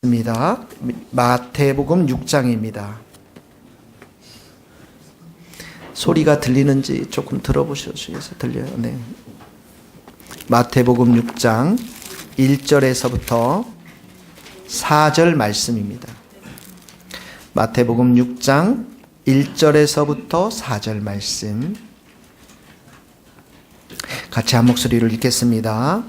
입니다. 마태복음 6장입니다. 소리가 들리는지 조금 들어보셔서 들려요. 네. 마태복음 6장 1절에서부터 4절 말씀입니다. 마태복음 6장 1절에서부터 4절 말씀 같이 한 목소리로 읽겠습니다.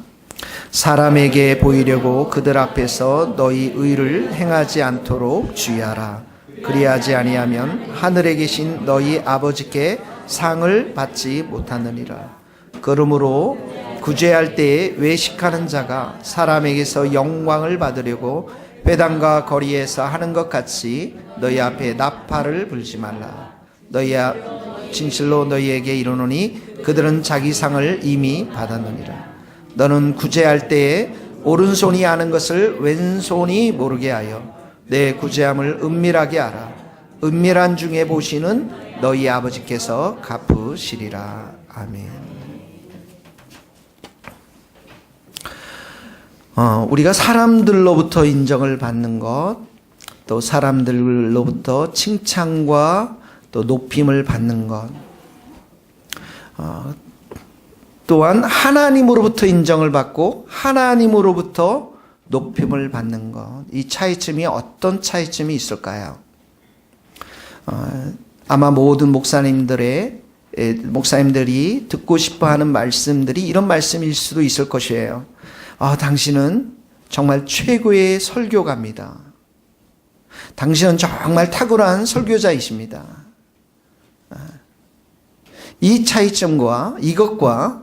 사람에게 보이려고 그들 앞에서 너희 의를 행하지 않도록 주의하라. 그리하지 아니하면 하늘에 계신 너희 아버지께 상을 받지 못하느니라. 그러므로 구제할 때에 외식하는 자가 사람에게서 영광을 받으려고 회당과 거리에서 하는 것 같이 너희 앞에 나팔을 불지 말라. 진실로 너희에게 이르노니 그들은 자기 상을 이미 받았느니라. 너는 구제할 때에 오른손이 아는 것을 왼손이 모르게 하여 내 구제함을 은밀하게 하라. 은밀한 중에 보시는 너희 아버지께서 갚으시리라. 아멘. 우리가 사람들로부터 인정을 받는 것, 또 사람들로부터 칭찬과 또 높임을 받는 것, 또한 하나님으로부터 인정을 받고 하나님으로부터 높임을 받는 것, 이 차이점이 어떤 차이점이 있을까요? 아마 모든 목사님들이 듣고 싶어하는 말씀들이 이런 말씀일 수도 있을 것이에요. 당신은 정말 최고의 설교가입니다. 당신은 정말 탁월한 설교자이십니다. 이 차이점과 이것과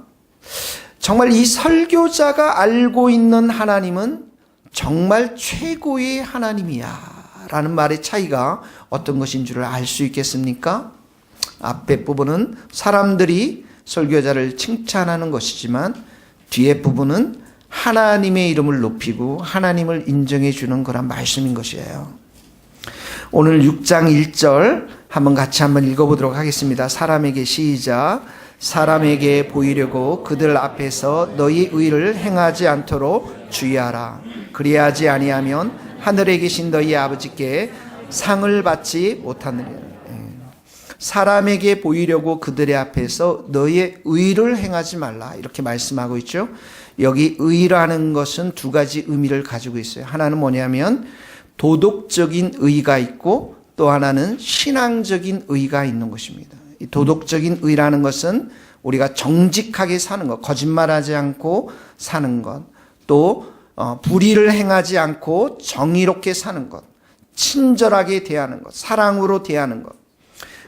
정말 이 설교자가 알고 있는 하나님은 정말 최고의 하나님이야 라는 말의 차이가 어떤 것인 줄 알 수 있겠습니까? 앞에 부분은 사람들이 설교자를 칭찬하는 것이지만 뒤에 부분은 하나님의 이름을 높이고 하나님을 인정해 주는 그런 말씀인 것이에요. 오늘 6장 1절 한번 같이 읽어보도록 하겠습니다. 사람에게 시작. 사람에게 보이려고 그들 앞에서 너희 의를 행하지 않도록 주의하라. 그리하지 아니하면 하늘에 계신 너희 아버지께 상을 받지 못하느니라. 사람에게 보이려고 그들의 앞에서 너희의 의를 행하지 말라. 이렇게 말씀하고 있죠. 여기 의라는 것은 두 가지 의미를 가지고 있어요. 하나는 뭐냐면 도덕적인 의가 있고 또 하나는 신앙적인 의가 있는 것입니다. 이 도덕적인 의라는 것은 우리가 정직하게 사는 것, 거짓말하지 않고 사는 것, 또 불의를 행하지 않고 정의롭게 사는 것, 친절하게 대하는 것, 사랑으로 대하는 것.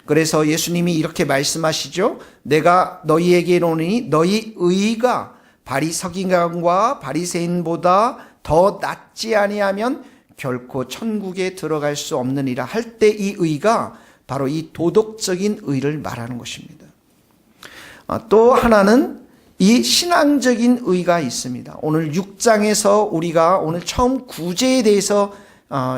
그래서 예수님이 이렇게 말씀하시죠. 내가 너희에게 이르노니 너희 의가 바리새인과 바리새인보다 더 낫지 아니하면 결코 천국에 들어갈 수 없느니라 할 때 이 의가 바로 이 도덕적인 의를 말하는 것입니다. 또 하나는 이 신앙적인 의가 있습니다. 오늘 6장에서 우리가 오늘 처음 구제에 대해서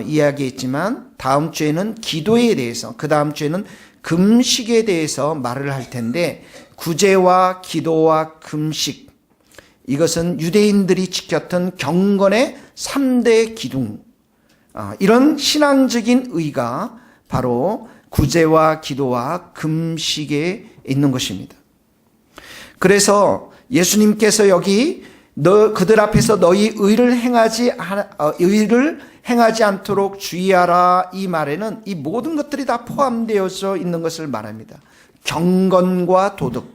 이야기했지만 다음 주에는 기도에 대해서, 그 다음 주에는 금식에 대해서 말을 할 텐데, 구제와 기도와 금식, 이것은 유대인들이 지켰던 경건의 3대 기둥, 이런 신앙적인 의가 바로 구제와 기도와 금식에 있는 것입니다. 그래서 예수님께서 여기 그들 앞에서 너희 의를 행하지 않도록 주의하라 이 말에는 이 모든 것들이 다 포함되어져 있는 것을 말합니다. 경건과 도덕,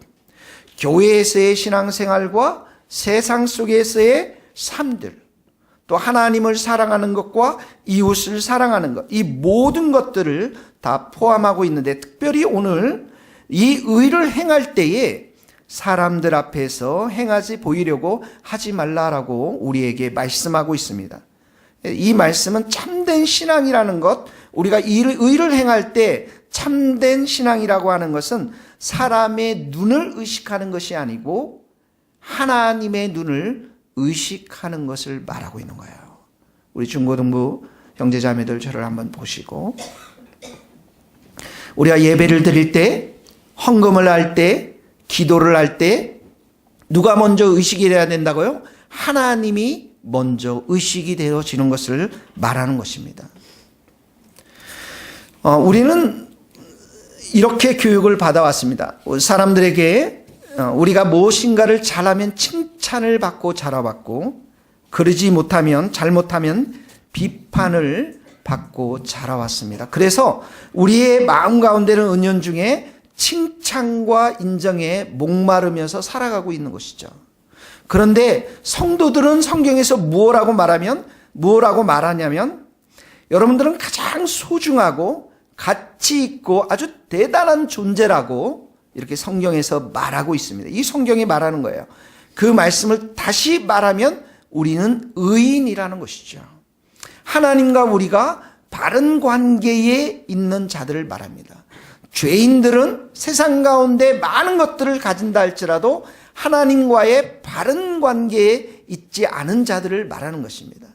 교회에서의 신앙생활과 세상 속에서의 삶들, 또 하나님을 사랑하는 것과 이웃을 사랑하는 것, 이 모든 것들을 다 포함하고 있는데, 특별히 오늘 이 의를 행할 때에 사람들 앞에서 행하지 보이려고 하지 말라라고 우리에게 말씀하고 있습니다. 이 말씀은 참된 신앙이라는 것, 우리가 의를 행할 때 참된 신앙이라고 하는 것은 사람의 눈을 의식하는 것이 아니고 하나님의 눈을 의식하는 것을 말하고 있는 거예요. 우리 중고등부 형제자매들 저를 한번 보시고, 우리가 예배를 드릴 때, 헌금을 할 때, 기도를 할 때 누가 먼저 의식이 돼야 된다고요? 하나님이 먼저 의식이 되어지는 것을 말하는 것입니다. 우리는 이렇게 교육을 받아왔습니다. 사람들에게 우리가 무엇인가를 잘하면 칭찬을 받고 자라왔고, 그러지 못하면, 잘못하면 비판을 받고 자라왔습니다. 그래서 우리의 마음 가운데는 은연중에 칭찬과 인정에 목마르면서 살아가고 있는 것이죠. 그런데 성도들은 성경에서 무엇라고 말하냐면, 여러분들은 가장 소중하고 가치 있고 아주 대단한 존재라고 이렇게 성경에서 말하고 있습니다. 이 성경이 말하는 거예요. 그 말씀을 다시 말하면 우리는 의인이라는 것이죠. 하나님과 우리가 바른 관계에 있는 자들을 말합니다. 죄인들은 세상 가운데 많은 것들을 가진다 할지라도 하나님과의 바른 관계에 있지 않은 자들을 말하는 것입니다.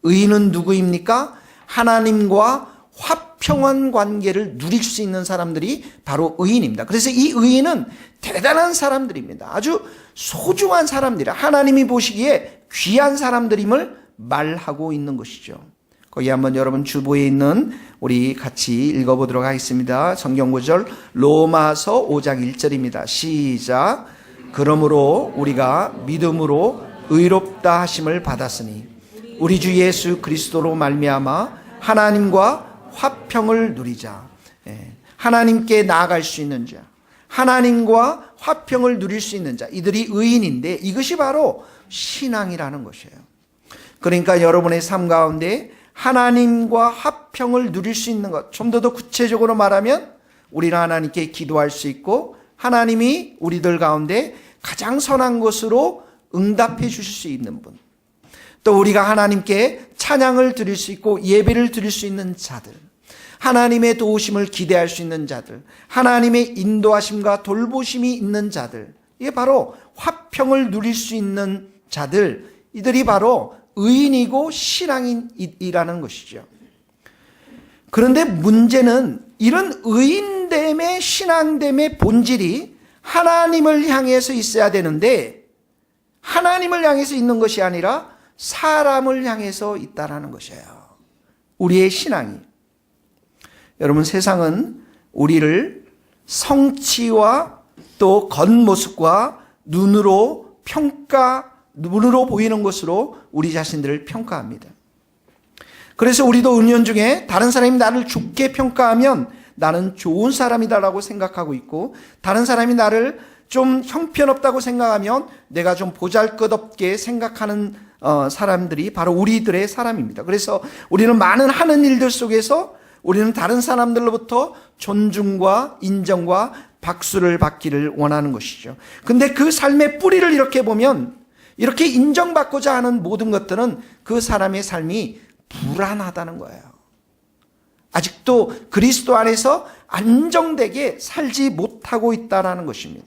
의인은 누구입니까? 하나님과 화평한 관계를 누릴 수 있는 사람들이 바로 의인입니다. 그래서 이 의인은 대단한 사람들입니다. 아주 소중한 사람들이라, 하나님이 보시기에 귀한 사람들임을 말하고 있는 것이죠. 거기 한번 여러분 주보에 있는 우리 같이 읽어보도록 하겠습니다. 성경 구절 로마서 5장 1절입니다. 시작. 그러므로 우리가 믿음으로 의롭다 하심을 받았으니 우리 주 예수 그리스도로 말미암아 하나님과 화평을 누리자. 하나님께 나아갈 수 있는 자, 하나님과 화평을 누릴 수 있는 자, 이들이 의인인데 이것이 바로 신앙이라는 것이에요. 그러니까 여러분의 삶 가운데 하나님과 화평을 누릴 수 있는 것, 좀 더 구체적으로 말하면 우리는 하나님께 기도할 수 있고 하나님이 우리들 가운데 가장 선한 것으로 응답해 주실 수 있는 분, 또 우리가 하나님께 찬양을 드릴 수 있고 예배를 드릴 수 있는 자들, 하나님의 도우심을 기대할 수 있는 자들, 하나님의 인도하심과 돌보심이 있는 자들, 이게 바로 화평을 누릴 수 있는 자들, 이들이 바로 의인이고 신앙인이라는 것이죠. 그런데 문제는 이런 의인됨의 신앙됨의 본질이 하나님을 향해서 있어야 되는데 하나님을 향해서 있는 것이 아니라 사람을 향해서 있다라는 것이에요. 우리의 신앙이. 여러분, 세상은 우리를 성취와 또 겉모습과 눈으로 보이는 것으로 우리 자신들을 평가합니다. 그래서 우리도 은연중에 다른 사람이 나를 좋게 평가하면 나는 좋은 사람이다라고 생각하고 있고, 다른 사람이 나를 좀 형편없다고 생각하면 내가 좀 보잘것없게 생각하는 사람들이 바로 우리들의 사람입니다. 그래서 우리는 많은 하는 일들 속에서 우리는 다른 사람들로부터 존중과 인정과 박수를 받기를 원하는 것이죠. 근데 그 삶의 뿌리를 이렇게 보면, 이렇게 인정받고자 하는 모든 것들은 그 사람의 삶이 불안하다는 거예요. 아직도 그리스도 안에서 안정되게 살지 못하고 있다는 것입니다.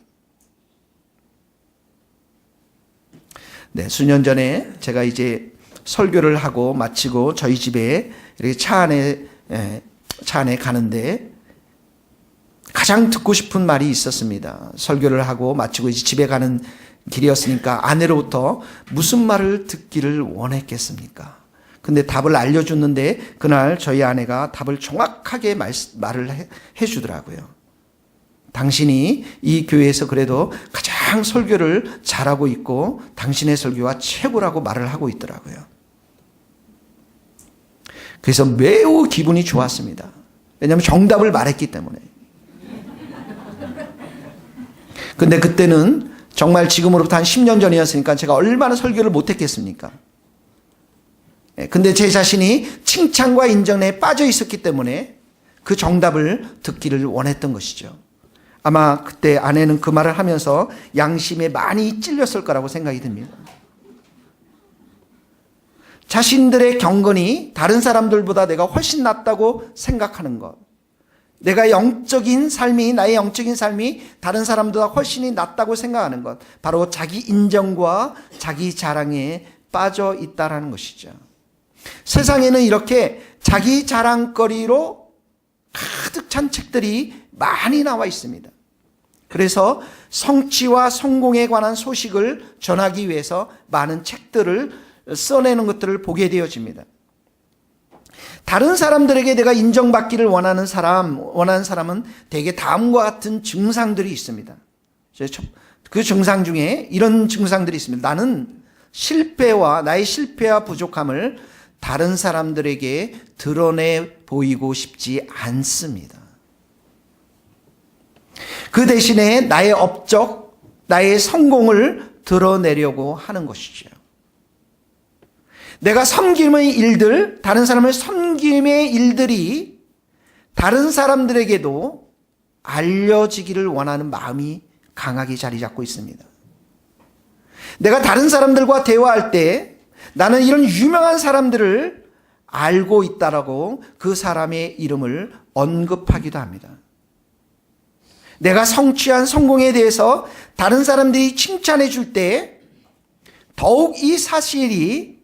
네, 수년 전에 제가 이제 설교를 하고 마치고 저희 집에 이렇게 차 안에 가는데 가장 듣고 싶은 말이 있었습니다. 설교를 하고 마치고 이제 집에 가는 길이었으니까 아내로부터 무슨 말을 듣기를 원했겠습니까? 근데 답을 알려줬는데 그날 저희 아내가 답을 정확하게 말을 해주더라고요. 당신이 이 교회에서 그래도 가장 설교를 잘하고 있고 당신의 설교가 최고라고 말을 하고 있더라고요. 그래서 매우 기분이 좋았습니다. 왜냐하면 정답을 말했기 때문에. 근데 그때는 정말 지금으로부터 한 10년 전이었으니까 제가 얼마나 설교를 못했겠습니까? 근데 제 자신이 칭찬과 인정에 빠져 있었기 때문에 그 정답을 듣기를 원했던 것이죠. 아마 그때 아내는 그 말을 하면서 양심에 많이 찔렸을 거라고 생각이 듭니다. 자신들의 경건이 다른 사람들보다 내가 훨씬 낫다고 생각하는 것, 나의 영적인 삶이 다른 사람보다 훨씬 낫다고 생각하는 것, 바로 자기 인정과 자기 자랑에 빠져 있다는 것이죠. 세상에는 이렇게 자기 자랑거리로 가득 찬 책들이 많이 나와 있습니다. 그래서 성취와 성공에 관한 소식을 전하기 위해서 많은 책들을 써내는 것들을 보게 되어집니다. 다른 사람들에게 내가 인정받기를 원하는 사람은 대개 다음과 같은 증상들이 있습니다. 그 증상 중에 이런 증상들이 있습니다. 나는 나의 실패와 부족함을 다른 사람들에게 드러내 보이고 싶지 않습니다. 그 대신에 나의 업적, 나의 성공을 드러내려고 하는 것이죠. 내가 섬김의 일들, 다른 사람을 섬김의 일들이 다른 사람들에게도 알려지기를 원하는 마음이 강하게 자리 잡고 있습니다. 내가 다른 사람들과 대화할 때 나는 이런 유명한 사람들을 알고 있다라고 그 사람의 이름을 언급하기도 합니다. 내가 성취한 성공에 대해서 다른 사람들이 칭찬해 줄 때 더욱 이 사실이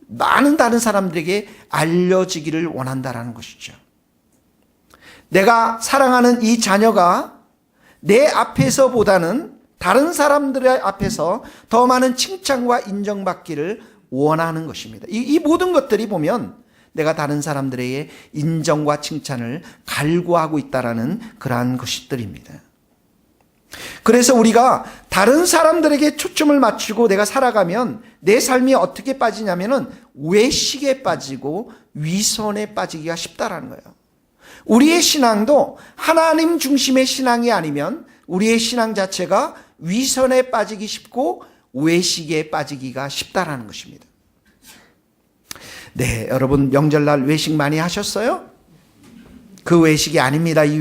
많은 다른 사람들에게 알려지기를 원한다라는 것이죠. 내가 사랑하는 이 자녀가 내 앞에서보다는 다른 사람들의 앞에서 더 많은 칭찬과 인정받기를 원하는 것입니다. 이 모든 것들이 보면 내가 다른 사람들에게 인정과 칭찬을 갈구하고 있다라는 그러한 것들입니다. 그래서 우리가 다른 사람들에게 초점을 맞추고 내가 살아가면 내 삶이 어떻게 빠지냐면은 외식에 빠지고 위선에 빠지기가 쉽다라는 거예요. 우리의 신앙도 하나님 중심의 신앙이 아니면 우리의 신앙 자체가 위선에 빠지기 쉽고 외식에 빠지기가 쉽다라는 것입니다. 네, 여러분 명절날 외식 많이 하셨어요? 그 외식이 아닙니다. 이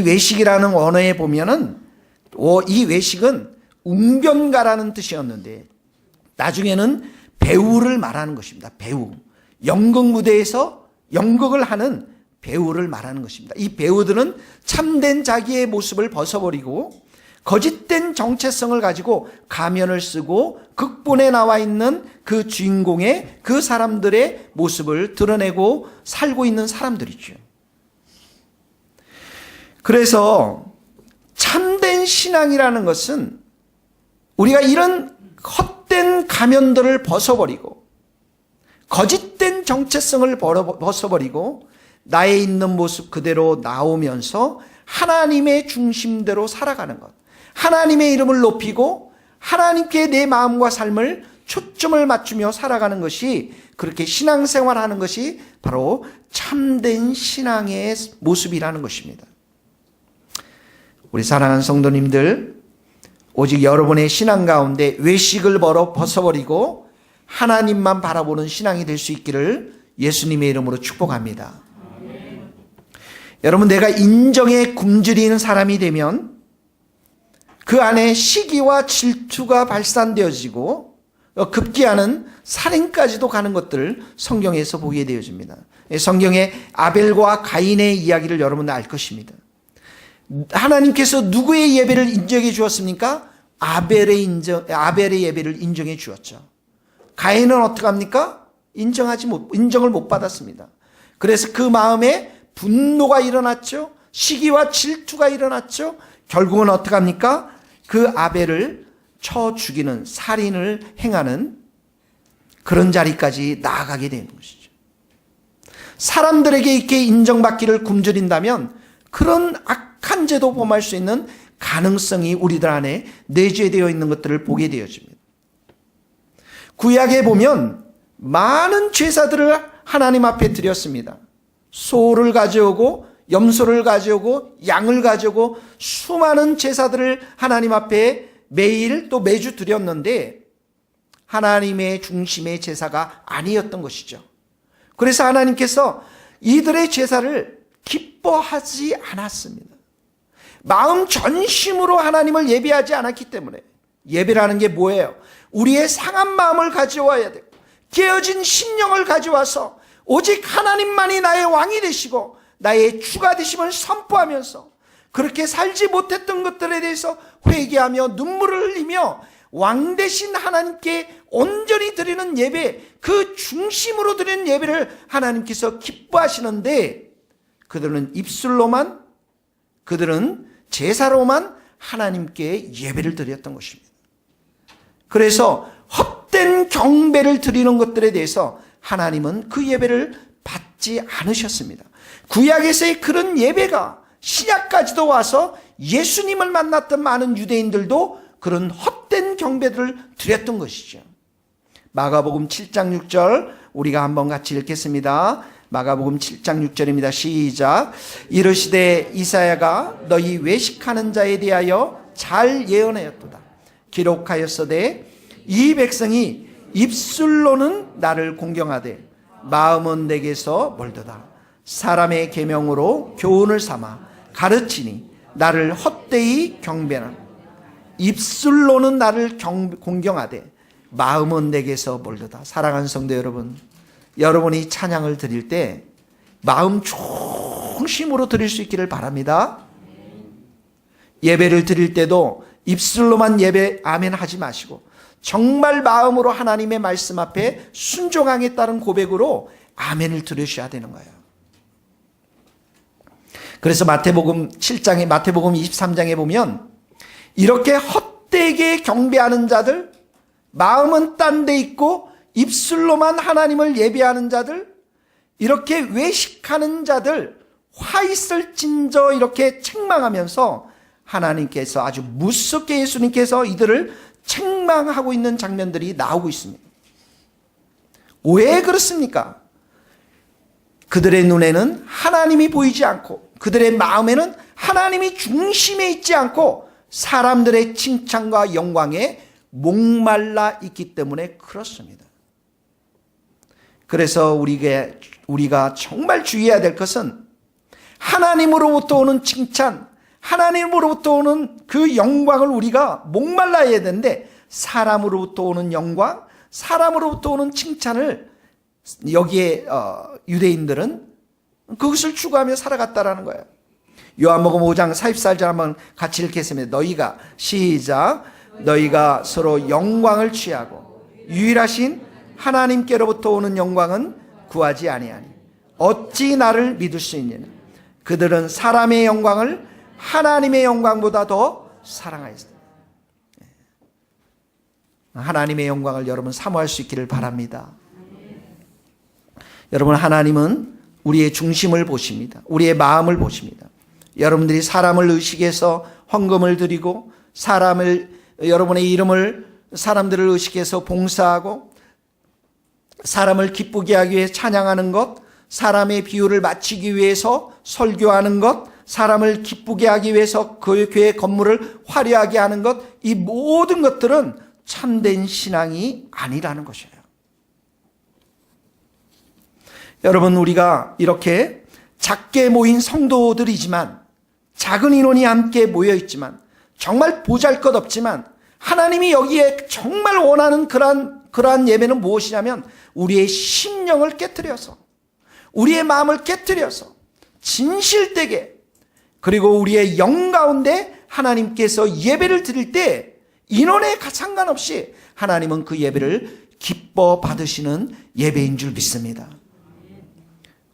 외식이라는 언어에 보면은 이 외식은 웅변가라는 뜻이었는데 나중에는 배우를 말하는 것입니다. 배우. 연극 무대에서 연극을 하는 배우를 말하는 것입니다. 이 배우들은 참된 자기의 모습을 벗어버리고 거짓된 정체성을 가지고 가면을 쓰고 극본에 나와 있는 그 주인공의 그 사람들의 모습을 드러내고 살고 있는 사람들이죠. 그래서 참된 신앙이라는 것은 우리가 이런 헛된 가면들을 벗어버리고 거짓된 정체성을 벗어버리고 나의 있는 모습 그대로 나오면서 하나님의 중심대로 살아가는 것, 하나님의 이름을 높이고 하나님께 내 마음과 삶을 초점을 맞추며 살아가는 것이, 그렇게 신앙생활하는 것이 바로 참된 신앙의 모습이라는 것입니다. 우리 사랑하는 성도님들, 오직 여러분의 신앙 가운데 외식을 벗어버리고 하나님만 바라보는 신앙이 될 수 있기를 예수님의 이름으로 축복합니다. 여러분, 내가 인정에 굶주리는 사람이 되면 그 안에 시기와 질투가 발산되어지고 급기야는 살인까지도 가는 것들을 성경에서 보게 되어집니다. 성경의 아벨과 가인의 이야기를 여러분은 알 것입니다. 하나님께서 누구의 예배를 인정해 주었습니까? 아벨의 예배를 인정해 주었죠. 가인은 어떻게 합니까? 인정을 못 받았습니다. 그래서 그 마음에 분노가 일어났죠. 시기와 질투가 일어났죠. 결국은 어떻게 합니까? 그 아벨을 쳐 죽이는, 살인을 행하는 그런 자리까지 나아가게 되는 것이죠. 사람들에게 이렇게 인정받기를 굶주린다면 그런 악한 죄도 범할 수 있는 가능성이 우리들 안에 내재되어 있는 것들을 보게 되어집니다. 구약에 보면 많은 제사들을 하나님 앞에 드렸습니다. 소를 가져오고 염소를 가져오고 양을 가져오고 수많은 제사들을 하나님 앞에 매일 또 매주 드렸는데 하나님의 중심의 제사가 아니었던 것이죠. 그래서 하나님께서 이들의 제사를 기뻐하지 않았습니다. 마음 전심으로 하나님을 예배하지 않았기 때문에. 예배라는 게 뭐예요? 우리의 상한 마음을 가져와야 되고 깨어진 심령을 가져와서 오직 하나님만이 나의 왕이 되시고 나의 주가 되심을 선포하면서 그렇게 살지 못했던 것들에 대해서 회개하며 눈물을 흘리며 왕 되신 하나님께 온전히 드리는 예배, 그 중심으로 드리는 예배를 하나님께서 기뻐하시는데 그들은 입술로만, 그들은 제사로만 하나님께 예배를 드렸던 것입니다. 그래서 헛된 경배를 드리는 것들에 대해서 하나님은 그 예배를 받지 않으셨습니다. 구약에서의 그런 예배가 신약까지도 와서 예수님을 만났던 많은 유대인들도 그런 헛된 경배들을 드렸던 것이죠. 마가복음 7장 6절 우리가 한번 같이 읽겠습니다. 마가복음 7장 6절입니다. 시작. 이르시되 이사야가 너희 외식하는 자에 대하여 잘 예언하였도다. 기록하였으되 이 백성이 입술로는 나를 공경하되 마음은 내게서 멀도다. 사람의 계명으로 교훈을 삼아 가르치니 나를 헛되이 경배하나 입술로는 나를 공경하되 마음은 내게서 멀도다. 사랑하는 성도 여러분, 여러분이 찬양을 드릴 때 마음 중심으로 드릴 수 있기를 바랍니다. 예배를 드릴 때도 입술로만 예배 아멘 하지 마시고 정말 마음으로 하나님의 말씀 앞에 순종하겠다는 고백으로 아멘을 들으셔야 되는 거예요. 그래서 마태복음 23장에 보면 이렇게 헛되게 경배하는 자들, 마음은 딴 데 있고 입술로만 하나님을 예배하는 자들, 이렇게 외식하는 자들, 화 있을진저 이렇게 책망하면서 하나님께서 아주 무섭게 예수님께서 이들을 책망하고 있는 장면들이 나오고 있습니다. 왜 그렇습니까? 그들의 눈에는 하나님이 보이지 않고 그들의 마음에는 하나님이 중심에 있지 않고 사람들의 칭찬과 영광에 목말라 있기 때문에 그렇습니다. 그래서 우리가 정말 주의해야 될 것은 하나님으로부터 오는 칭찬, 하나님으로부터 오는 그 영광을 우리가 목말라야 되는데 사람으로부터 오는 영광, 사람으로부터 오는 칭찬을 여기에 유대인들은 그것을 추구하며 살아갔다라는 거예요. 요한복음 5장 44절 한번 같이 읽겠습니다. 너희가 시작. 너희가 서로 영광을 취하고 유일하신 하나님께로부터 오는 영광은 구하지 아니하니 어찌 나를 믿을 수 있느냐. 그들은 사람의 영광을 하나님의 영광보다 더 사랑하였습니다. 하나님의 영광을 여러분 사모할 수 있기를 바랍니다. 여러분, 하나님은 우리의 중심을 보십니다. 우리의 마음을 보십니다. 여러분들이 사람을 의식해서 헌금을 드리고 여러분의 이름을 사람들을 의식해서 봉사하고 사람을 기쁘게 하기 위해 찬양하는 것, 사람의 비유를 맞추기 위해서 설교하는 것, 사람을 기쁘게 하기 위해서 그 교회 건물을 화려하게 하는 것, 이 모든 것들은 참된 신앙이 아니라는 것이에요. 여러분, 우리가 이렇게 작게 모인 성도들이지만, 작은 인원이 함께 모여 있지만, 정말 보잘것없지만 하나님이 여기에 정말 원하는 그러한 예배는 무엇이냐면 우리의 심령을 깨트려서, 우리의 마음을 깨트려서 진실되게, 그리고 우리의 영 가운데 하나님께서 예배를 드릴 때 인원에 상관없이 하나님은 그 예배를 기뻐 받으시는 예배인 줄 믿습니다.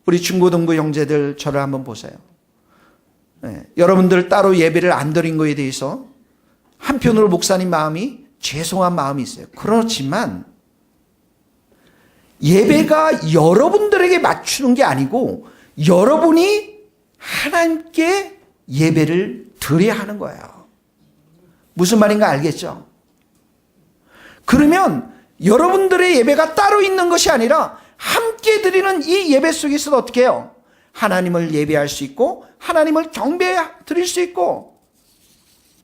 우리 중고등부 형제들 저를 한번 보세요. 여러분들 따로 예배를 안 드린 거에 대해서 한편으로 목사님 마음이 죄송한 마음이 있어요. 그렇지만 예배가 여러분들에게 맞추는 게 아니고 여러분이 하나님께 예배를 드려야 하는 거예요. 무슨 말인가 알겠죠? 그러면 여러분들의 예배가 따로 있는 것이 아니라 함께 드리는 이 예배 속에서도 어떻게 해요? 하나님을 예배할 수 있고 하나님을 경배 드릴 수 있고,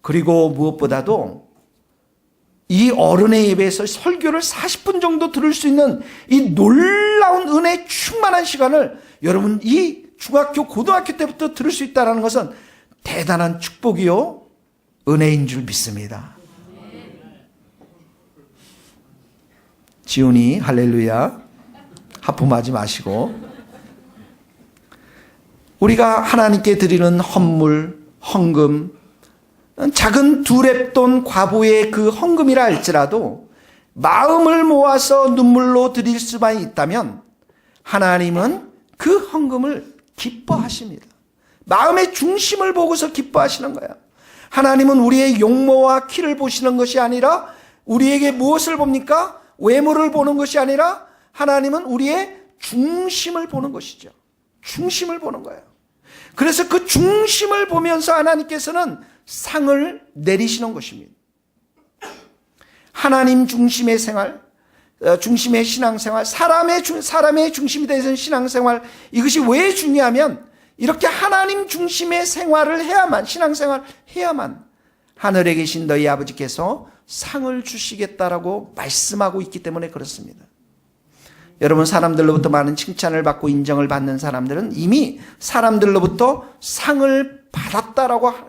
그리고 무엇보다도 이 어른의 예배에서 설교를 40분 정도 들을 수 있는 이 놀라운 은혜 충만한 시간을 여러분 이 중학교 고등학교 때부터 들을 수 있다는 것은 대단한 축복이요 은혜인 줄 믿습니다. 지훈이 할렐루야 하품하지 마시고, 우리가 하나님께 드리는 헌물, 헌금, 작은 두렙돈 과부의 그 헌금이라 할지라도 마음을 모아서 눈물로 드릴 수만 있다면 하나님은 그 헌금을 기뻐하십니다. 마음의 중심을 보고서 기뻐하시는 거예요. 하나님은 우리의 용모와 키를 보시는 것이 아니라 우리에게 무엇을 봅니까? 외모를 보는 것이 아니라 하나님은 우리의 중심을 보는 것이죠. 중심을 보는 거예요. 그래서 그 중심을 보면서 하나님께서는 상을 내리시는 것입니다. 하나님 중심의 생활, 중심의 신앙생활, 사람의 중심이 되는 신앙생활, 이것이 왜 중요하면 이렇게 하나님 중심의 생활을 해야만, 신앙생활을 해야만 하늘에 계신 너희 아버지께서 상을 주시겠다라고 말씀하고 있기 때문에 그렇습니다. 여러분, 사람들로부터 많은 칭찬을 받고 인정을 받는 사람들은 이미 사람들로부터 상을 받았다라고 해요.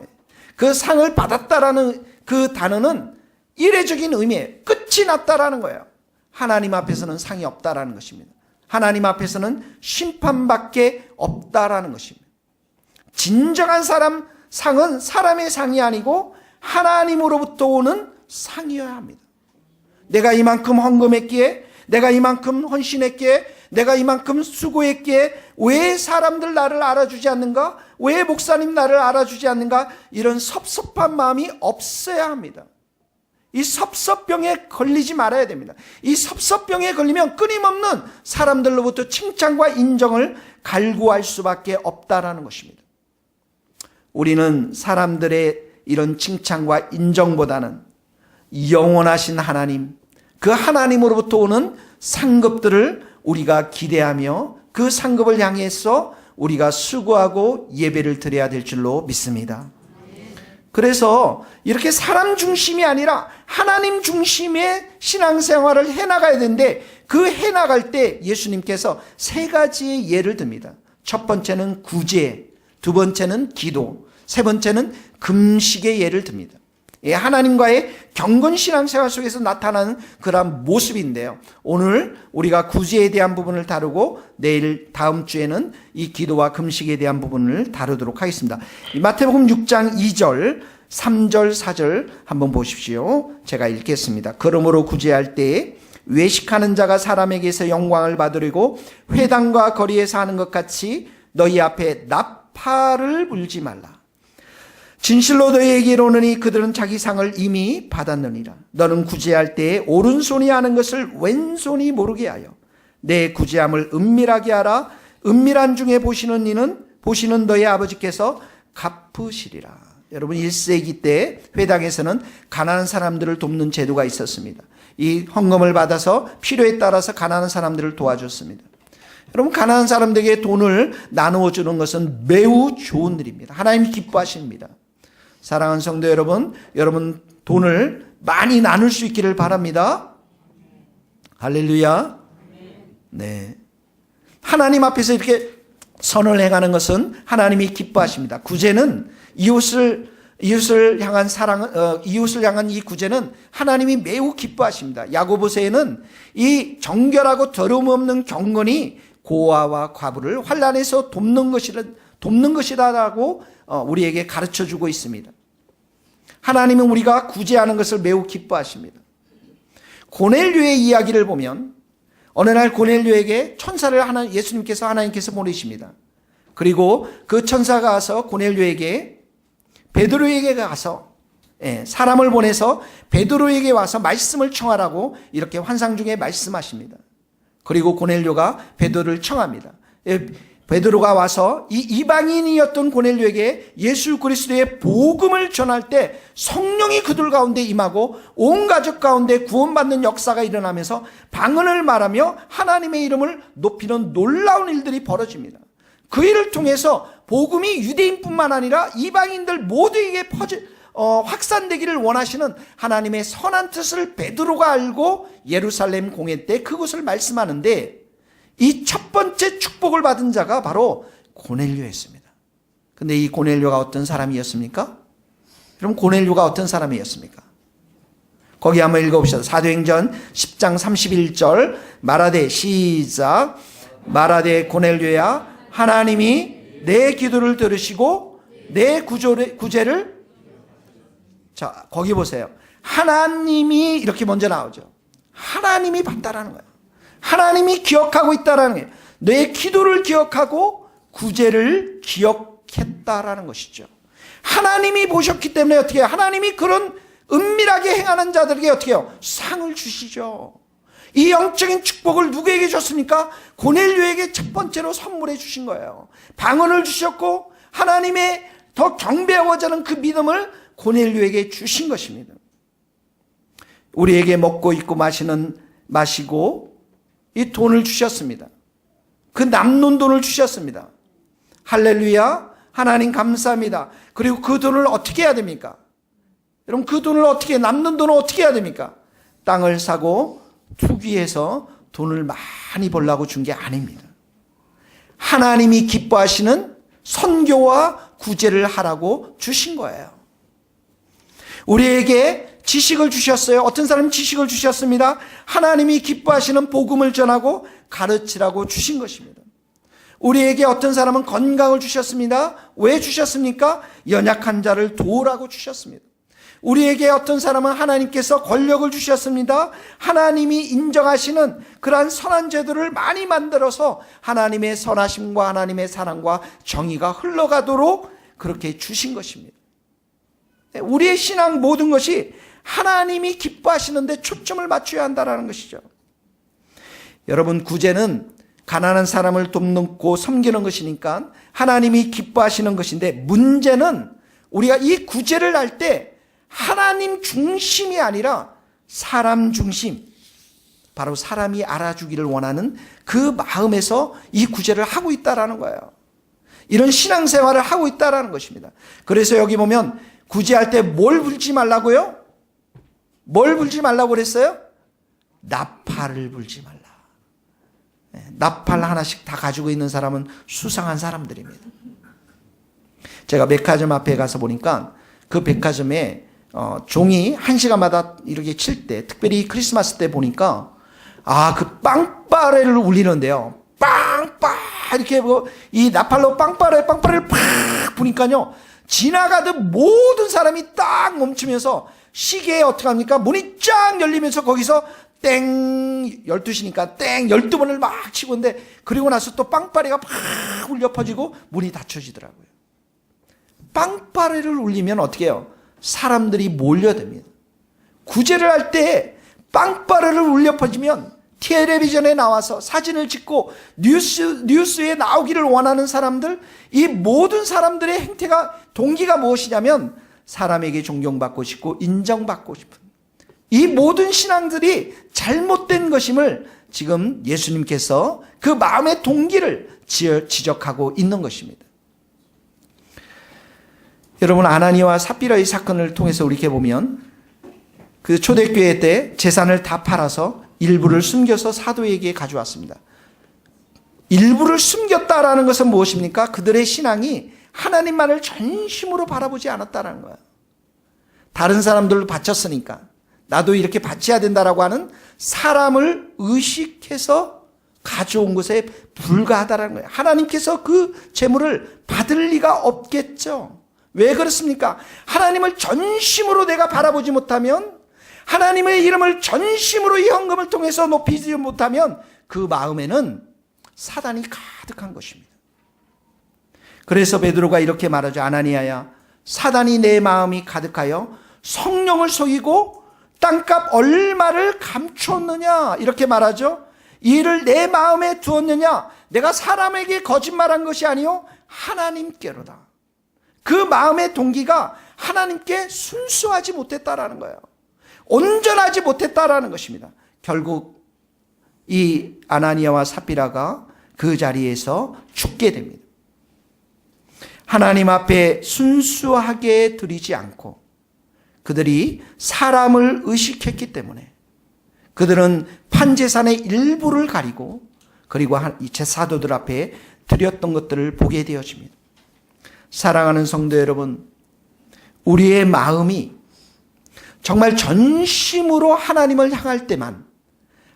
그 상을 받았다라는 그 단어는 이례적인 의미예요. 끝이 났다라는 거예요. 하나님 앞에서는 상이 없다라는 것입니다. 하나님 앞에서는 심판밖에 없다라는 것입니다. 진정한 상은 사람의 상이 아니고 하나님으로부터 오는 상이어야 합니다. 내가 이만큼 헌금했기에, 내가 이만큼 헌신했기에, 내가 이만큼 수고했기에 왜 사람들 나를 알아주지 않는가? 왜 목사님 나를 알아주지 않는가? 이런 섭섭한 마음이 없어야 합니다. 이 섭섭병에 걸리지 말아야 됩니다. 이 섭섭병에 걸리면 끊임없는 사람들로부터 칭찬과 인정을 갈구할 수밖에 없다라는 것입니다. 우리는 사람들의 이런 칭찬과 인정보다는 영원하신 하나님, 그 하나님으로부터 오는 상급들을 우리가 기대하며 그 상급을 향해서 우리가 수고하고 예배를 드려야 될 줄로 믿습니다. 그래서 이렇게 사람 중심이 아니라 하나님 중심의 신앙생활을 해나가야 되는데, 그 해나갈 때 예수님께서 세 가지의 예를 듭니다. 첫 번째는 구제, 두 번째는 기도, 세 번째는 금식의 예를 듭니다. 하나님과의 경건 신앙생활 속에서 나타나는 그런 모습인데요. 오늘 우리가 구제에 대한 부분을 다루고 내일 다음 주에는 이 기도와 금식에 대한 부분을 다루도록 하겠습니다. 마태복음 6장 2절, 3절, 4절 한번 보십시오. 제가 읽겠습니다. 그러므로 구제할 때에 외식하는 자가 사람에게서 영광을 받으려고 회당과 거리에서 하는 것 같이 너희 앞에 나팔을 불지 말라. 진실로 너희에게 이르노니 그들은 자기 상을 이미 받았느니라. 너는 구제할 때에 오른손이 하는 것을 왼손이 모르게 하여 내 구제함을 은밀하게 하라. 은밀한 중에 보시는 이는 보시는 너희 아버지께서 갚으시리라. 여러분, 1세기 때 회당에서는 가난한 사람들을 돕는 제도가 있었습니다. 이 헌금을 받아서 필요에 따라서 가난한 사람들을 도와줬습니다. 여러분, 가난한 사람들에게 돈을 나누어 주는 것은 매우 좋은 일입니다. 하나님이 기뻐하십니다. 사랑하는 성도 여러분, 여러분 돈을 많이 나눌 수 있기를 바랍니다. 할렐루야. 네. 하나님 앞에서 이렇게 선을 행하는 것은 하나님이 기뻐하십니다. 구제는 이웃을 향한 이웃을 향한 이 구제는 하나님이 매우 기뻐하십니다. 야고보서에는 이 정결하고 더러움 없는 경건이 고아와 과부를 환난에서 돕는 것이라고 우리에게 가르쳐 주고 있습니다. 하나님은 우리가 구제하는 것을 매우 기뻐하십니다. 고넬료의 이야기를 보면 어느 날 고넬료에게 천사를 하나님께서 보내십니다. 그리고 그 천사가 가서 고넬료에게 베드로에게 가서 사람을 보내서 베드로에게 와서 말씀을 청하라고 이렇게 환상 중에 말씀하십니다. 그리고 고넬료가 베드로를 청합니다. 베드로가 와서 이 이방인이었던 고넬료에게 예수 그리스도의 복음을 전할 때 성령이 그들 가운데 임하고 온 가족 가운데 구원받는 역사가 일어나면서 방언을 말하며 하나님의 이름을 높이는 놀라운 일들이 벌어집니다. 그 일을 통해서 복음이 유대인뿐만 아니라 이방인들 모두에게 확산되기를 원하시는 하나님의 선한 뜻을 베드로가 알고 예루살렘 공회 때 그것을 말씀하는데, 이 첫 번째 축복을 받은 자가 바로 고넬료였습니다. 근데 이 고넬료가 어떤 사람이었습니까? 그럼 고넬료가 어떤 사람이었습니까? 거기 한번 읽어봅시다. 사도행전 10장 31절 말하되 시작. 말하되 고넬료야, 하나님이 내 기도를 들으시고 내 구제를, 자, 거기 보세요. 하나님이 이렇게 먼저 나오죠. 하나님이 봤다라는 거예요. 하나님이 기억하고 있다라는 거예요. 내 기도를 기억하고 구제를 기억했다라는 것이죠. 하나님이 보셨기 때문에 어떻게 해요? 하나님이 그런 은밀하게 행하는 자들에게 어떻게 해요? 상을 주시죠. 이 영적인 축복을 누구에게 줬습니까? 고넬료에게 첫 번째로 선물해 주신 거예요. 방언을 주셨고 하나님의 더 경배하고자 하는 그 믿음을 고넬료에게 주신 것입니다. 우리에게 먹고 입고 마시고 이 돈을 주셨습니다. 그 남는 돈을 주셨습니다. 할렐루야, 하나님 감사합니다. 그리고 그 돈을 어떻게 해야 됩니까? 여러분, 그 돈을 남는 돈을 어떻게 해야 됩니까? 땅을 사고 투기해서 돈을 많이 벌라고 준 게 아닙니다. 하나님이 기뻐하시는 선교와 구제를 하라고 주신 거예요. 우리에게 지식을 주셨어요. 어떤 사람은 지식을 주셨습니다. 하나님이 기뻐하시는 복음을 전하고 가르치라고 주신 것입니다. 우리에게 어떤 사람은 건강을 주셨습니다. 왜 주셨습니까? 연약한 자를 도우라고 주셨습니다. 우리에게 어떤 사람은 하나님께서 권력을 주셨습니다. 하나님이 인정하시는 그러한 선한 제도를 많이 만들어서 하나님의 선하심과 하나님의 사랑과 정의가 흘러가도록 그렇게 주신 것입니다. 우리의 신앙 모든 것이 하나님이 기뻐하시는데 초점을 맞춰야 한다는 것이죠. 여러분, 구제는 가난한 사람을 돕고 섬기는 것이니까 하나님이 기뻐하시는 것인데, 문제는 우리가 이 구제를 할 때 하나님 중심이 아니라 사람 중심, 바로 사람이 알아주기를 원하는 그 마음에서 이 구제를 하고 있다라는 거예요. 이런 신앙생활을 하고 있다라는 것입니다. 그래서 여기 보면 구제할 때 뭘 불지 말라고요? 뭘 불지 말라고 그랬어요? 나팔을 불지 말라. 나팔 하나씩 다 가지고 있는 사람은 수상한 사람들입니다. 제가 백화점 앞에 가서 보니까 그 백화점에 종이 1시간마다 이렇게 칠 때, 특별히 크리스마스 때 보니까 그 빵빠레를 울리는데요. 빵빠 이렇게 이 나팔로 빵빠레를 팍 부니까요, 지나가듯 모든 사람이 딱 멈추면서 시계에 어떻게 합니까? 문이 쫙 열리면서 거기서 땡 12시니까 땡 12번을 막 치고 있는데, 그리고 나서 또 빵빠레가 팍 울려 퍼지고 문이 닫혀지더라고요. 빵빠레를 울리면 어떻게 해요? 사람들이 몰려듭니다. 구제를 할 때 빵빠레를 울려 퍼지면 텔레비전에 나와서 사진을 찍고 뉴스에 나오기를 원하는 사람들, 이 모든 사람들의 행태가, 동기가 무엇이냐면 사람에게 존경받고 싶고 인정받고 싶은, 이 모든 신앙들이 잘못된 것임을 지금 예수님께서 그 마음의 동기를 지적하고 있는 것입니다. 여러분, 아나니아와 삽비라의 사건을 통해서 우리 이렇게 보면 그 초대교회 때 재산을 다 팔아서 일부를 숨겨서 사도에게 가져왔습니다. 일부를 숨겼다라는 것은 무엇입니까? 그들의 신앙이 하나님만을 전심으로 바라보지 않았다라는 거예요. 다른 사람들도 바쳤으니까 나도 이렇게 바쳐야 된다라고 하는 사람을 의식해서 가져온 것에 불과하다라는 거예요. 하나님께서 그 재물을 받을 리가 없겠죠. 왜 그렇습니까? 하나님을 전심으로 내가 바라보지 못하면, 하나님의 이름을 전심으로 이 헌금을 통해서 높이지 못하면 그 마음에는 사단이 가득한 것입니다. 그래서 베드로가 이렇게 말하죠. 아나니아야, 사단이 내 마음이 가득하여 성령을 속이고 땅값 얼마를 감추었느냐, 이렇게 말하죠. 이를 내 마음에 두었느냐? 내가 사람에게 거짓말한 것이 아니요 하나님께로다. 그 마음의 동기가 하나님께 순수하지 못했다라는 거예요. 온전하지 못했다라는 것입니다. 결국 이 아나니아와 삽비라가 그 자리에서 죽게 됩니다. 하나님 앞에 순수하게 드리지 않고 그들이 사람을 의식했기 때문에 그들은 판제산의 일부를 가리고 그리고 제 사도들 앞에 드렸던 것들을 보게 되어집니다. 사랑하는 성도 여러분, 우리의 마음이 정말 전심으로 하나님을 향할 때만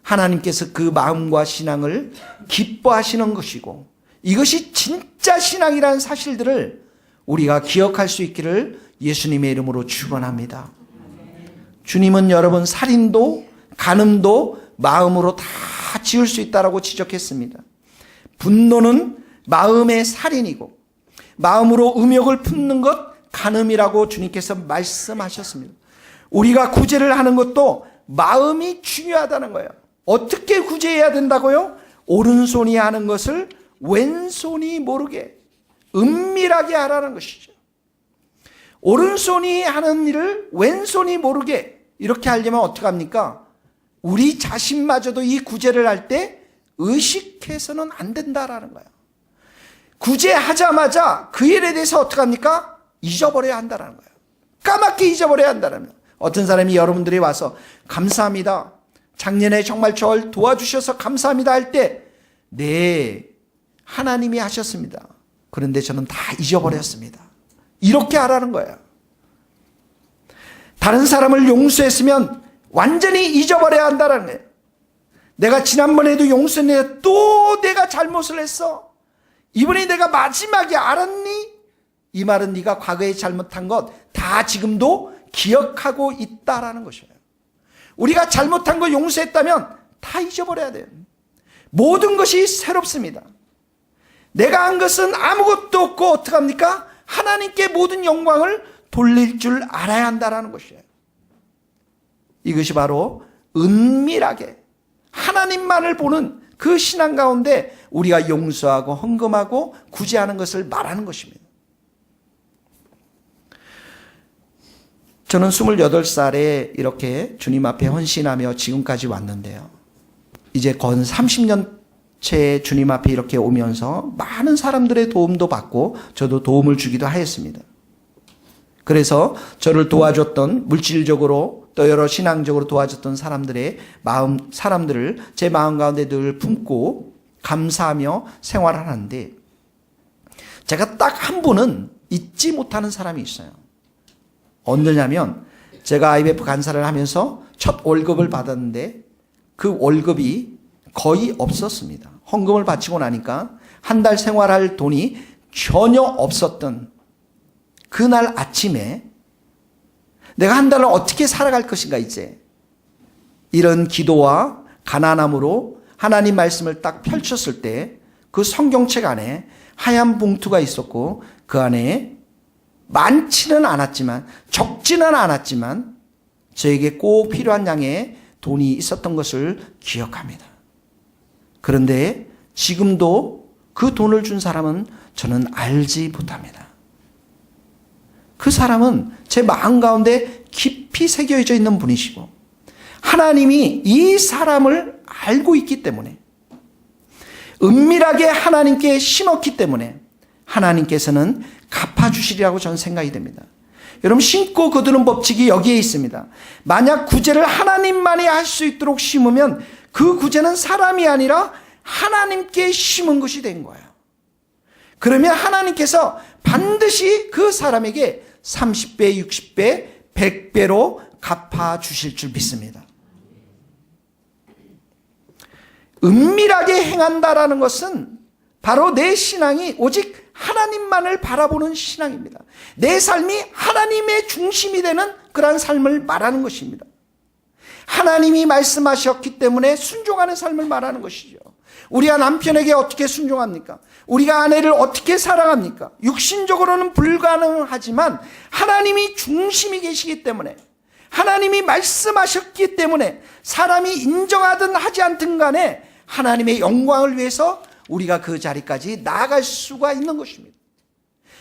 하나님께서 그 마음과 신앙을 기뻐하시는 것이고, 이것이 진짜 신앙이라는 사실들을 우리가 기억할 수 있기를 예수님의 이름으로 축원합니다. 주님은 여러분, 살인도 간음도 마음으로 다 지을 수 있다라고 지적했습니다. 분노는 마음의 살인이고 마음으로 음욕을 품는 것 간음이라고 주님께서 말씀하셨습니다. 우리가 구제를 하는 것도 마음이 중요하다는 거예요. 어떻게 구제해야 된다고요? 오른손이 하는 것을 왼손이 모르게 은밀하게 하라는 것이죠. 오른손이 하는 일을 왼손이 모르게 이렇게 하려면 어떻게 합니까? 우리 자신마저도 이 구제를 할 때 의식해서는 안 된다라는 거예요. 구제하자마자 그 일에 대해서 어떻게 합니까? 잊어버려야 한다는 거예요. 까맣게 잊어버려야 한다는 거예요. 어떤 사람이 여러분들이 와서 감사합니다. 작년에 정말 저를 도와주셔서 감사합니다 할 때 네, 하나님이 하셨습니다. 그런데 저는 다 잊어버렸습니다. 이렇게 하라는 거예요. 다른 사람을 용서했으면 완전히 잊어버려야 한다는 거예요. 내가 지난번에도 용서했는데 또 내가 잘못을 했어. 이번에 내가 마지막에 알았니? 이 말은 네가 과거에 잘못한 것 다 지금도 기억하고 있다라는 것이에요. 우리가 잘못한 거 용서했다면 다 잊어버려야 돼요. 모든 것이 새롭습니다. 내가 한 것은 아무것도 없고 어떡합니까? 하나님께 모든 영광을 돌릴 줄 알아야 한다는 것이에요. 이것이 바로 은밀하게 하나님만을 보는 그 신앙 가운데 우리가 용서하고 헌금하고 구제하는 것을 말하는 것입니다. 저는 28살에 이렇게 주님 앞에 헌신하며 지금까지 왔는데요. 이제 건 30년째 주님 앞에 이렇게 오면서 많은 사람들의 도움도 받고 저도 도움을 주기도 하였습니다. 그래서 저를 도와줬던 물질적으로 또 여러 신앙적으로 도와줬던 사람들을 제 마음 가운데 늘 품고 감사하며 생활하는데 제가 딱 한 분은 잊지 못하는 사람이 있어요. 언제냐면 제가 IMF 간사를 하면서 첫 월급을 받았는데 그 월급이 거의 없었습니다. 헌금을 바치고 나니까 한 달 생활할 돈이 전혀 없었던 그날 아침에 내가 한 달을 어떻게 살아갈 것인가 이제 이런 기도와 가난함으로 하나님 말씀을 딱 펼쳤을 때 그 성경책 안에 하얀 봉투가 있었고 그 안에 많지는 않았지만 적지는 않았지만 저에게 꼭 필요한 양의 돈이 있었던 것을 기억합니다. 그런데 지금도 그 돈을 준 사람은 저는 알지 못합니다. 그 사람은 제 마음 가운데 깊이 새겨져 있는 분이시고 하나님이 이 사람을 알고 있기 때문에 은밀하게 하나님께 심었기 때문에 하나님께서는 갚아주시리라고 저는 생각이 됩니다. 여러분 심고 거두는 법칙이 여기에 있습니다. 만약 구제를 하나님만이 할 수 있도록 심으면 그 구제는 사람이 아니라 하나님께 심은 것이 된 거예요. 그러면 하나님께서 반드시 그 사람에게 30배, 60배, 100배로 갚아주실 줄 믿습니다. 은밀하게 행한다라는 것은 바로 내 신앙이 오직 하나님만을 바라보는 신앙입니다. 내 삶이 하나님의 중심이 되는 그러한 삶을 말하는 것입니다. 하나님이 말씀하셨기 때문에 순종하는 삶을 말하는 것이죠. 우리가 남편에게 어떻게 순종합니까? 우리가 아내를 어떻게 사랑합니까? 육신적으로는 불가능하지만 하나님이 중심이 계시기 때문에 하나님이 말씀하셨기 때문에 사람이 인정하든 하지 않든 간에 하나님의 영광을 위해서 우리가 그 자리까지 나아갈 수가 있는 것입니다.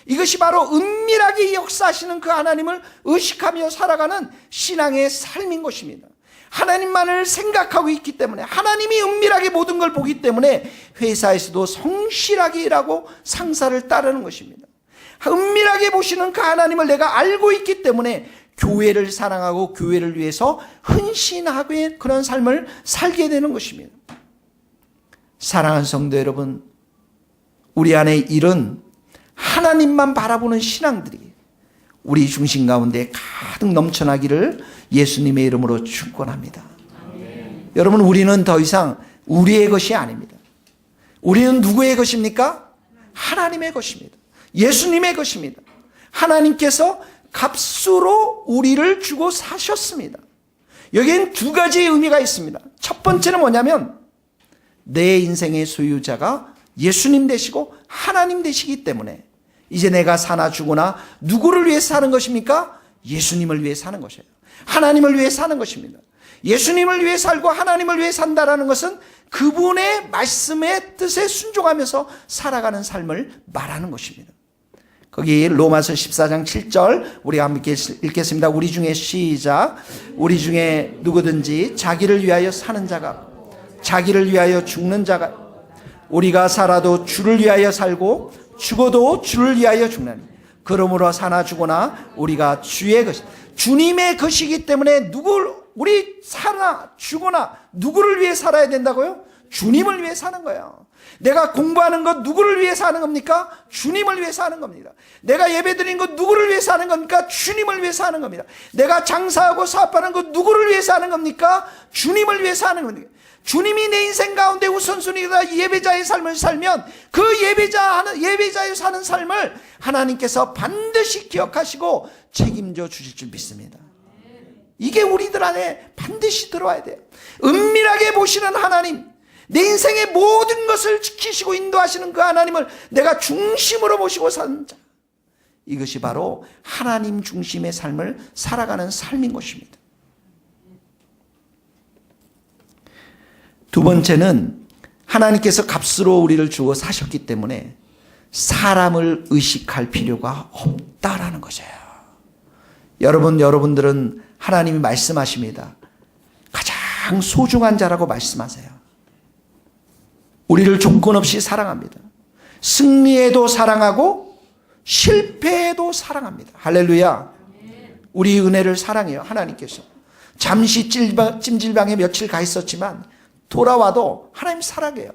이것이 바로 은밀하게 역사하시는 그 하나님을 의식하며 살아가는 신앙의 삶인 것입니다. 하나님만을 생각하고 있기 때문에 하나님이 은밀하게 모든 걸 보기 때문에 회사에서도 성실하게 일하고 상사를 따르는 것입니다. 은밀하게 보시는 그 하나님을 내가 알고 있기 때문에 교회를 사랑하고 교회를 위해서 헌신하고 그런 삶을 살게 되는 것입니다. 사랑하는 성도 여러분, 우리 안에 이런 하나님만 바라보는 신앙들이 우리 중심 가운데 가득 넘쳐나기를 예수님의 이름으로 축원합니다. 여러분, 우리는 더 이상 우리의 것이 아닙니다. 우리는 누구의 것입니까? 하나님의 것입니다. 예수님의 것입니다. 하나님께서 값으로 우리를 주고 사셨습니다. 여기엔 두 가지의 의미가 있습니다. 첫 번째는 뭐냐면 내 인생의 소유자가 예수님 되시고 하나님 되시기 때문에 이제 내가 사나 죽으나 누구를 위해 사는 것입니까? 예수님을 위해 사는 것이에요. 하나님을 위해 사는 것입니다. 예수님을 위해 살고 하나님을 위해 산다라는 것은 그분의 말씀의 뜻에 순종하면서 살아가는 삶을 말하는 것입니다. 거기 로마서 14장 7절 우리 함께 읽겠습니다. 우리 중에 시작. 우리 중에 누구든지 자기를 위하여 사는 자가 자기를 위하여 죽는 자가 우리가 살아도 주를 위하여 살고 죽어도 주를 위하여 죽나니 그러므로 사나 죽거나 우리가 주의 것이 주님의 것이기 때문에 우리 사나 죽거나 누구를 위해 살아야 된다고요? 주님을 위해 사는 거예요. 내가 공부하는 것 누구를 위해서 하는 겁니까? 주님을 위해서 하는 겁니다. 내가 예배드리는 것 누구를 위해서 하는 겁니까? 주님을 위해서 하는 겁니다. 내가 장사하고 사업하는 것 누구를 위해서 하는 겁니까? 주님을 위해서 하는 겁니다. 주님이 내 인생 가운데 우선순위가 예배자의 삶을 살면 그 예배자의 사는 삶을 하나님께서 반드시 기억하시고 책임져 주실 줄 믿습니다. 이게 우리들 안에 반드시 들어와야 돼요. 은밀하게 보시는 하나님, 내 인생의 모든 것을 지키시고 인도하시는 그 하나님을 내가 중심으로 모시고 사는 자, 이것이 바로 하나님 중심의 삶을 살아가는 삶인 것입니다. 두 번째는 하나님께서 값으로 우리를 주어 사셨기 때문에 사람을 의식할 필요가 없다라는 것이에요. 여러분들은 하나님이 말씀하십니다. 가장 소중한 자라고 말씀하세요. 우리를 조건 없이 사랑합니다. 승리에도 사랑하고 실패에도 사랑합니다. 할렐루야. 우리 은혜를 사랑해요. 하나님께서. 잠시 찜질방에 며칠 가 있었지만 돌아와도 하나님 사랑해요.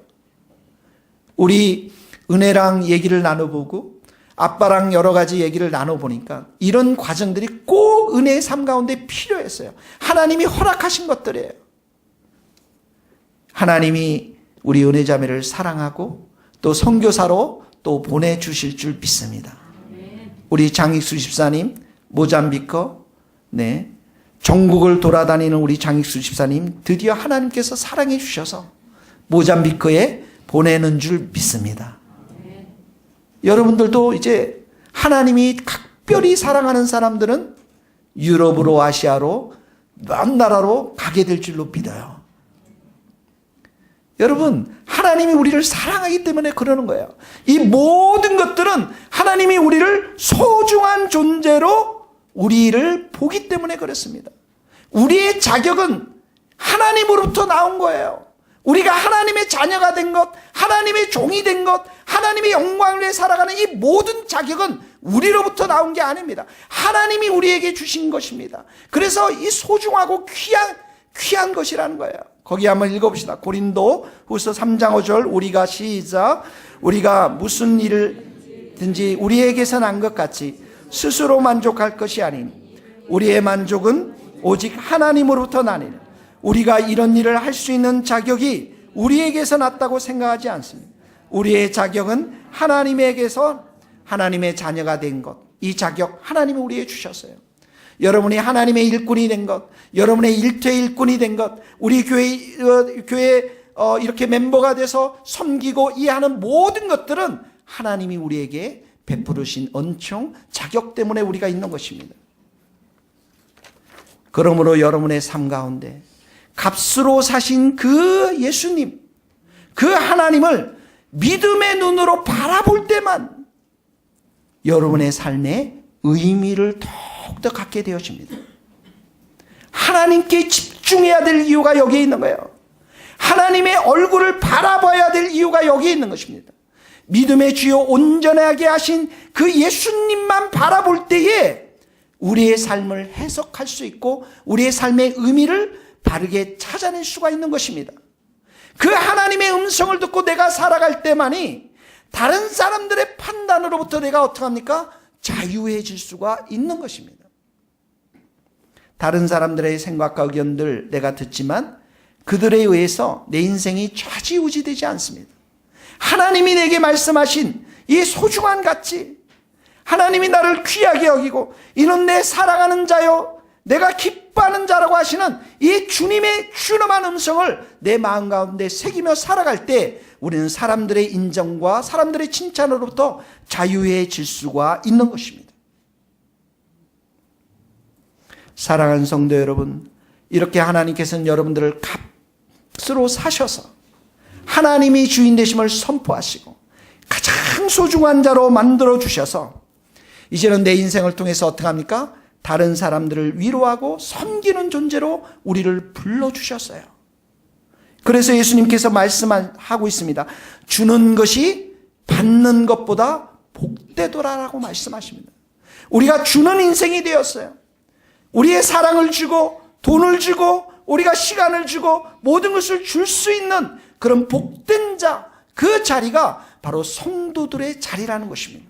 우리 은혜랑 얘기를 나눠보고 아빠랑 여러 가지 얘기를 나눠보니까 이런 과정들이 꼭 은혜의 삶 가운데 필요했어요. 하나님이 허락하신 것들이에요. 하나님이 우리 은혜자매를 사랑하고 또 선교사로 또 보내주실 줄 믿습니다. 우리 장익수 집사님, 모잠비크, 전국을 돌아다니는 우리 장익수 집사님 드디어 하나님께서 사랑해 주셔서 모잠비크에 보내는 줄 믿습니다. 여러분들도 이제 하나님이 각별히 사랑하는 사람들은 유럽으로 아시아로 먼 나라로 가게 될 줄로 믿어요. 여러분, 하나님이 우리를 사랑하기 때문에 그러는 거예요. 이 모든 것들은 하나님이 우리를 소중한 존재로 우리를 보기 때문에 그렇습니다. 우리의 자격은 하나님으로부터 나온 거예요. 우리가 하나님의 자녀가 된 것, 하나님의 종이 된 것, 하나님의 영광을 위해 살아가는 이 모든 자격은 우리로부터 나온 게 아닙니다. 하나님이 우리에게 주신 것입니다. 그래서 이 소중하고 귀한 것이라는 거예요. 거기 한번 읽어봅시다. 고린도 후서 3장 5절 우리가 시작. 우리가 무슨 일을든지 우리에게서 난 것 같이 스스로 만족할 것이 아닌 우리의 만족은 오직 하나님으로부터 나니라. 우리가 이런 일을 할 수 있는 자격이 우리에게서 났다고 생각하지 않습니다. 우리의 자격은 하나님에게서 하나님의 자녀가 된 것, 이 자격 하나님이 우리에게 주셨어요. 여러분이 하나님의 일꾼이 된 것, 여러분의 일터의 일꾼이 된 것, 우리 교회 이렇게 멤버가 돼서 섬기고 이해하는 모든 것들은 하나님이 우리에게 베푸르신恩宠, 자격 때문에 우리가 있는 것입니다. 그러므로 여러분의 삶 가운데 값으로 사신 그 예수님, 그 하나님을 믿음의 눈으로 바라볼 때만 여러분의 삶에 의미를 더욱더 갖게 되어집니다. 하나님께 집중해야 될 이유가 여기에 있는 거예요. 하나님의 얼굴을 바라봐야 될 이유가 여기에 있는 것입니다. 믿음의 주요 온전하게 하신 그 예수님만 바라볼 때에 우리의 삶을 해석할 수 있고 우리의 삶의 의미를 바르게 찾아낼 수가 있는 것입니다. 그 하나님의 음성을 듣고 내가 살아갈 때만이 다른 사람들의 판단으로부터 내가 어떻게 합니까? 자유해질 수가 있는 것입니다. 다른 사람들의 생각과 의견들 내가 듣지만 그들에 의해서 내 인생이 좌지우지되지 않습니다. 하나님이 내게 말씀하신 이 소중한 가치, 하나님이 나를 귀하게 여기고 이는 내 사랑하는 자요 내가 기뻐하는 자라고 하시는 이 주님의 준엄한 음성을 내 마음 가운데 새기며 살아갈 때 우리는 사람들의 인정과 사람들의 칭찬으로부터 자유해질 수가 있는 것입니다. 사랑하는 성도 여러분, 이렇게 하나님께서는 여러분들을 값으로 사셔서 하나님이 주인 되심을 선포하시고 가장 소중한 자로 만들어 주셔서 이제는 내 인생을 통해서 어떻게 합니까? 다른 사람들을 위로하고 섬기는 존재로 우리를 불러주셨어요. 그래서 예수님께서 말씀하고 있습니다. 주는 것이 받는 것보다 복되도라라고 말씀하십니다. 우리가 주는 인생이 되었어요. 우리의 사랑을 주고 돈을 주고 우리가 시간을 주고 모든 것을 줄 수 있는 그런 복된 자, 그 자리가 바로 성도들의 자리라는 것입니다.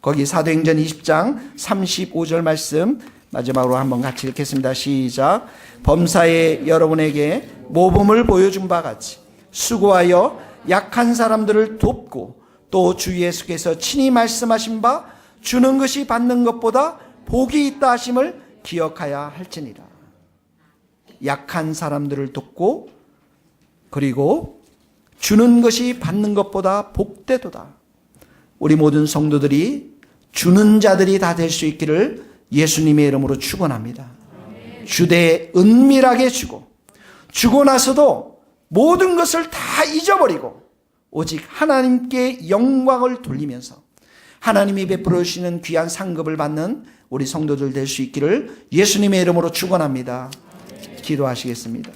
거기 사도행전 20장 35절 말씀 마지막으로 한번 같이 읽겠습니다. 시작. 범사에 여러분에게 모범을 보여준 바 같이 수고하여 약한 사람들을 돕고 또 주 예수께서 친히 말씀하신 바 주는 것이 받는 것보다 복이 있다 하심을 기억하야 할지니라. 약한 사람들을 돕고 그리고 주는 것이 받는 것보다 복되도다. 우리 모든 성도들이 주는 자들이 다 될 수 있기를 예수님의 이름으로 축원합니다. 주되 은밀하게 주고 나서도 모든 것을 다 잊어버리고 오직 하나님께 영광을 돌리면서 하나님이 베풀어 주시는 귀한 상급을 받는 우리 성도들 될 수 있기를 예수님의 이름으로 축원합니다. 기도하시겠습니다.